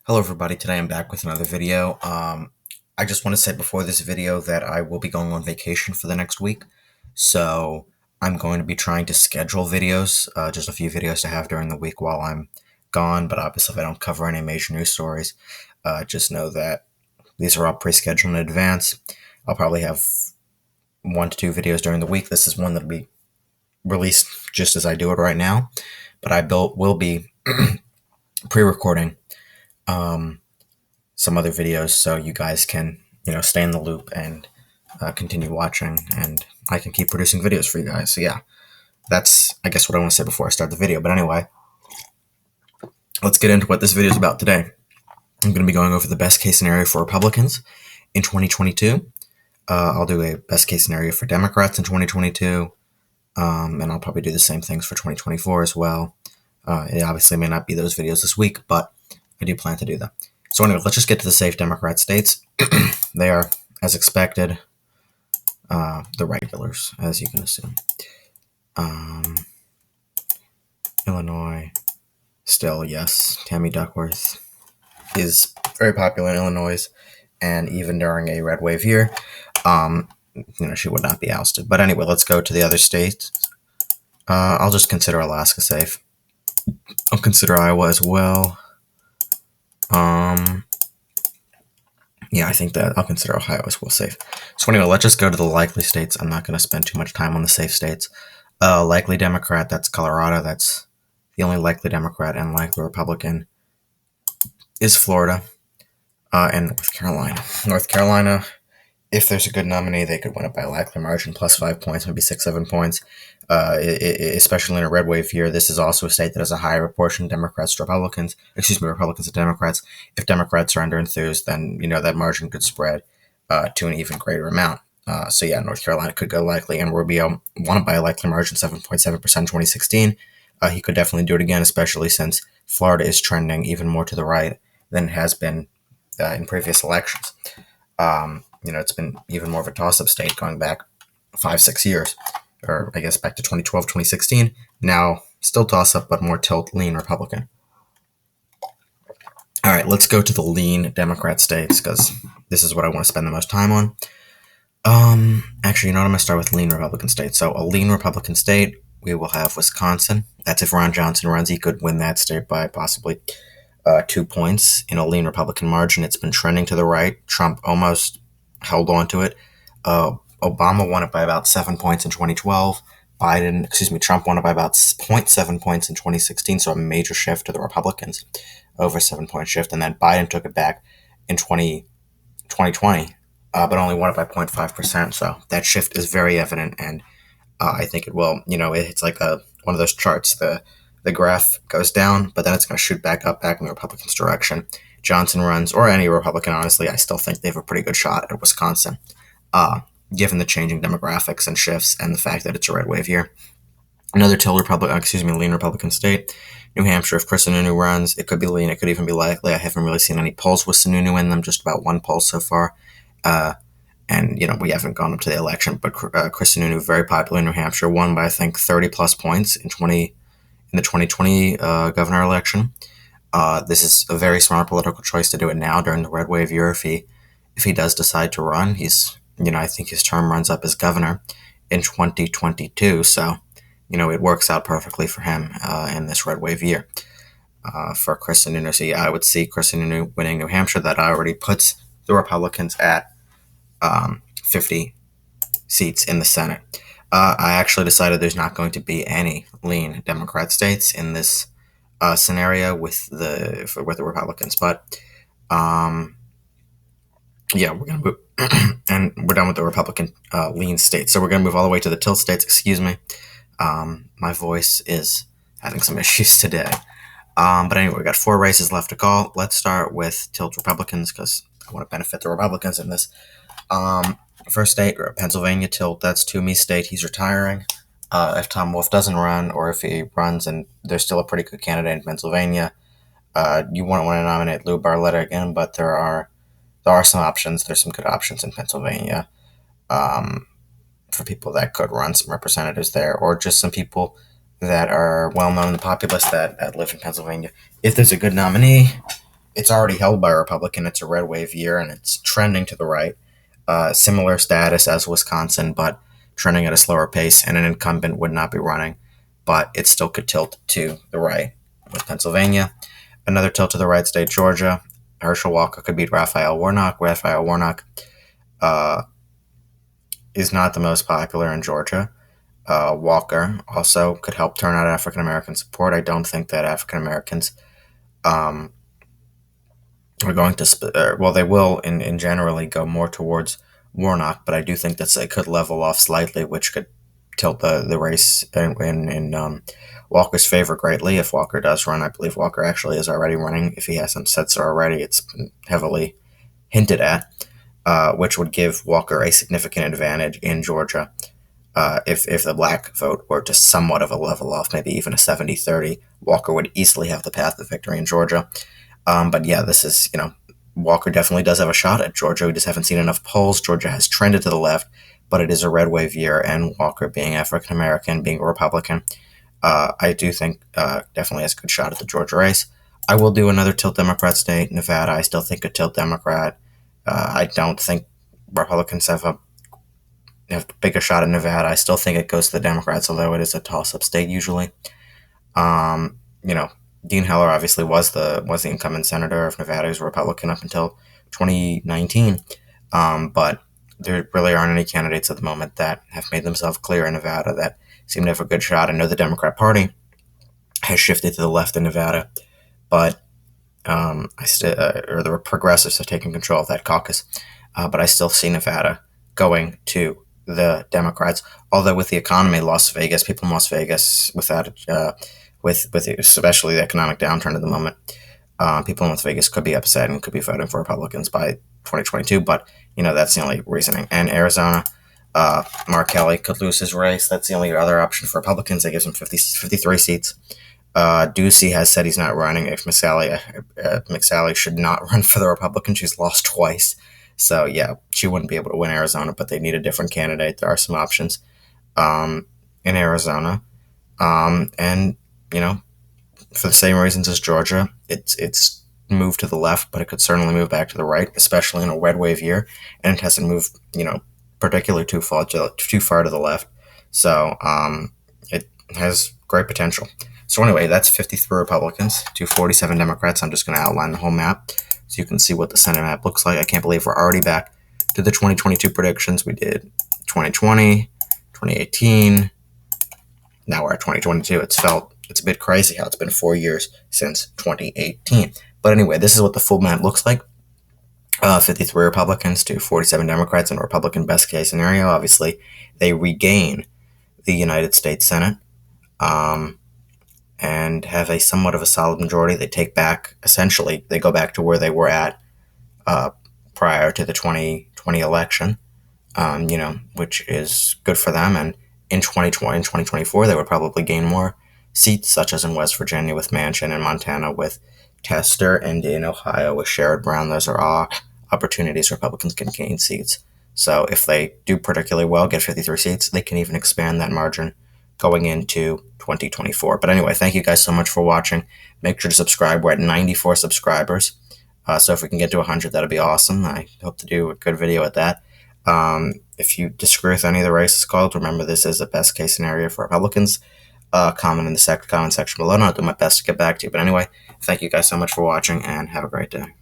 Hello everybody, today I'm back with another video. I just want to say before this video that I will be going on vacation for the next week. So I'm going to be trying to schedule videos, just a few videos to have during the week while I'm gone, but obviously if I don't cover any major news stories, just know that these are all pre-scheduled in advance. I'll probably have 1 to 2 videos during the week. This is one that'll be released just as I do it right now, but I will be pre-recording some other videos so you guys can, stay in the loop and continue watching, and I can keep producing videos for you guys. So yeah, that's, I guess, what I want to say before I start the video. But anyway, let's get into what this video is about today. I'm going to be going over the best case scenario for Republicans in 2022. I'll do a best case scenario for Democrats in 2022, and I'll probably do the same things for 2024 as well. It obviously may not be those videos this week, but I do plan to do them. So anyway, let's just get to the safe Democrat states. They are, as expected, the regulars, as you can assume. Illinois, still, yes. Tammy Duckworth is very popular in Illinois, and even during a red wave year, she would not be ousted. But anyway, let's go to the other states. I'll just consider Alaska safe. I'll consider Iowa as well. Yeah, I think that I'll consider Ohio as well safe. So anyway, let's just go to the likely states. I'm not going to spend too much time on the safe states. Likely Democrat, that's Colorado. That's the only likely Democrat, and likely Republican is Florida and North Carolina. North Carolina, if there's a good nominee, they could win it by a likely margin, plus 5 points, maybe 6, 7 points. Especially in a red wave year, this is also a state that has a higher proportion of Democrats to Republicans. Republicans to Democrats. If Democrats are under enthused, then that margin could spread to an even greater amount. So yeah, North Carolina could go likely, and Rubio won it by a likely margin, 7.7% in 2016. He could definitely do it again, especially since Florida is trending even more to the right than it has been in previous elections. It's been even more of a toss-up state going back 5-6 years, or I guess back to 2012, 2016. Now, still toss-up, but more lean Republican. All right, let's go to the lean Democrat states, because this is what I want to spend the most time on. Actually, I'm going to start with lean Republican states. So a lean Republican state, we will have Wisconsin. That's if Ron Johnson runs. He could win that state by possibly 2 points in a lean Republican margin. It's been trending to the right. Trump almost held on to it. Obama won it by about 7 points in 2012. Trump won it by about 0.7 points in 2016, so a major shift to the Republicans, over a 7-point shift. And then Biden took it back in 2020, but only won it by 0.5%. So that shift is very evident, and I think it will. It's like one of those charts. The graph goes down, but then it's going to shoot back up, back in the Republicans' direction. Johnson runs, or any Republican, honestly, I still think they have a pretty good shot at Wisconsin, given the changing demographics and shifts and the fact that it's a red wave year. Another lean Republican state, New Hampshire. If Chris Sununu runs, it could be lean, it could even be likely. I haven't really seen any polls with Sununu in them, just about one poll so far. And, we haven't gone up to the election, but Chris Sununu, very popular in New Hampshire, won by, I think, 30-plus points in the 2020 governor election. This is a very smart political choice to do it now during the red wave year. If he does decide to run, I think his term runs up as governor in 2022. So, it works out perfectly for him in this red wave year. For Chris Sununu, so yeah, I would see Chris Sununu winning New Hampshire. That already puts the Republicans at 50 seats in the Senate. I actually decided there's not going to be any lean Democrat states in this scenario with the Republicans, but yeah, we're gonna move, and we're done with the Republican lean states. So we're gonna move all the way to the tilt states. Excuse me, my voice is having some issues today. But anyway, we got 4 races left to call. Let's start with tilt Republicans, because I want to benefit the Republicans in this. First state, Pennsylvania tilt. That's Toomey's state. He's retiring. If Tom Wolf doesn't run, or if he runs and there's still a pretty good candidate in Pennsylvania, you wouldn't want to nominate Lou Barletta again, but there are some options. There's some good options in Pennsylvania for people that could run, some representatives there, or just some people that are well known in the populace that live in Pennsylvania. If there's a good nominee, it's already held by a Republican. It's a red wave year, and it's trending to the right. Similar status as Wisconsin, but trending at a slower pace, and an incumbent would not be running, but it still could tilt to the right. With Pennsylvania, another tilt to the right state, Georgia. Herschel Walker could beat Raphael Warnock. Raphael Warnock uh, is not the most popular in Georgia. Walker also could help turn out African American support. I don't think that African Americans um, are going to, well, they will in generally go more towards Warnock, but I do think that it could level off slightly, which could tilt the race in Walker's favor greatly. If Walker does run, I believe Walker actually is already running. If he hasn't said so already, it's been heavily hinted at, which would give Walker a significant advantage in Georgia. If the black vote were to somewhat of a level off, maybe even a 70-30, Walker would easily have the path to victory in Georgia. But yeah, this is, Walker definitely does have a shot at Georgia. We just haven't seen enough polls. Georgia has trended to the left, but it is a red wave year, and Walker, being African American, being a Republican, I do think definitely has a good shot at the Georgia race. I will do another tilt Democrat state, Nevada. I still think a tilt Democrat. I don't think Republicans have a bigger shot at Nevada. I still think it goes to the Democrats, although it is a toss-up state usually. Um, you know, Dean Heller obviously was the incumbent senator of Nevada. He was a Republican up until 2019, but there really aren't any candidates at the moment that have made themselves clear in Nevada that seem to have a good shot. I know the Democrat Party has shifted to the left in Nevada, but or the progressives have taken control of that caucus. But I still see Nevada going to the Democrats. Although with the economy, Las Vegas, people in Las Vegas, without with especially the economic downturn at the moment, people in Las Vegas could be upset and could be voting for Republicans by 2022. But that's the only reasoning. And Arizona, Mark Kelly could lose his race. That's the only other option for Republicans. They give him 53 seats. Ducey has said he's not running. If McSally should not run for the Republican, she's lost twice. So, yeah, she wouldn't be able to win Arizona, but they need a different candidate. There are some options in Arizona. And, for the same reasons as Georgia, it's moved to the left, but it could certainly move back to the right, especially in a red wave year. And it hasn't moved, particularly too far to the left. So it has great potential. So anyway, that's 53 Republicans to 47 Democrats. I'm just going to outline the whole map so you can see what the Senate map looks like. I can't believe we're already back to the 2022 predictions. We did 2020, 2018. Now we're at 2022. It's a bit crazy how it's been 4 years since 2018. But anyway, this is what the full map looks like. 53 Republicans to 47 Democrats in a Republican best case scenario. Obviously, they regain the United States Senate. And have a somewhat of a solid majority. They take back, essentially, they go back to where they were at prior to the 2020 election, which is good for them. And in 2020 and 2024, they would probably gain more seats, such as in West Virginia with Manchin, and Montana with Tester, and in Ohio with Sherrod Brown. Those are all opportunities Republicans can gain seats. So if they do particularly well, get 53 seats, they can even expand that margin going into 2024. But anyway, thank you guys so much for watching. Make sure to subscribe. We're at 94 subscribers. So if we can get to 100, that'd be awesome. I hope to do a good video at that. If you disagree with any of the races called, remember this is a best case scenario for Republicans. Comment in the comment section below, and I'll do my best to get back to you. But anyway, thank you guys so much for watching, and have a great day.